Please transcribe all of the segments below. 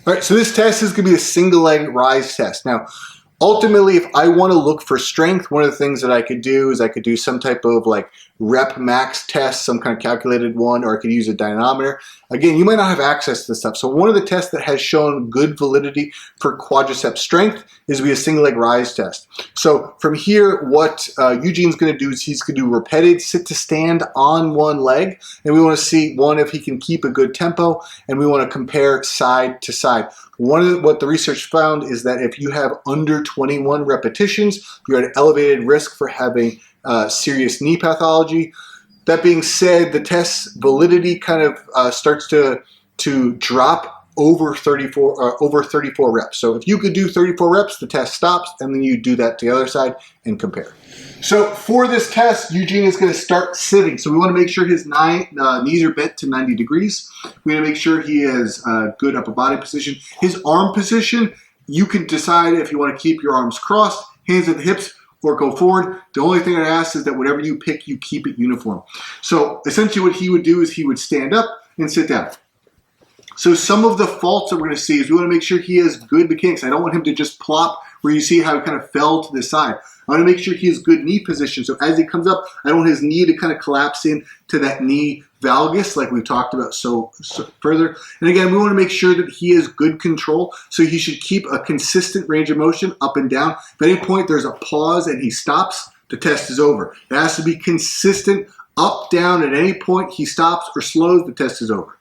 All right, so this test is going to be a single leg rise test. Now, ultimately, if I want to look for strength, one of the things that I could do is I could do some type of like rep max test, some kind of calculated one, or I could use a dynamometer. Again, you might not have access to this stuff. So one of the tests that has shown good validity for quadricep strength is a single leg rise test. So from here, what Eugene's going to do is he's going to do repeated sit to stand on one leg. And we want to see, one, if he can keep a good tempo, and we want to compare side to side. What the research found is that if you have under 21 repetitions, you're at an elevated risk for having serious knee pathology. That being said, the test's validity kind of starts to drop over 34 reps. So if you could do 34 reps, the test stops, and then you do that to the other side and compare. So for this test, Eugene is going to start sitting. So we want to make sure his knees are bent to 90 degrees. We want to make sure he has good upper body position. His arm position, you can decide if you want to keep your arms crossed, hands at the hips, or go forward. The only thing I ask is that whatever you pick, you keep it uniform. So essentially what he would do is he would stand up and sit down. So some of the faults that we're going to see is we want to make sure he has good mechanics. I don't want him to just plop where you see how he kind of fell to the side. I want to make sure he has good knee position. So as he comes up, I don't want his knee to kind of collapse in to that knee valgus like we've talked about so further. And again, we want to make sure that he has good control. So he should keep a consistent range of motion up and down. If at any point there's a pause and he stops, the test is over. It has to be consistent up, down. At any point he stops or slows, the test is over.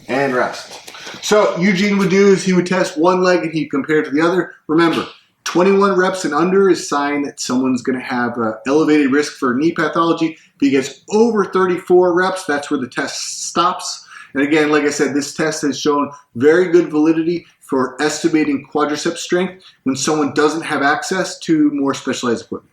And rest. So Eugene would do is he would test one leg and he'd compare to the other. Remember, 21 reps and under is a sign that someone's going to have an elevated risk for knee pathology. If he gets over 34 reps, that's where the test stops. And again, like I said, this test has shown very good validity for estimating quadricep strength when someone doesn't have access to more specialized equipment.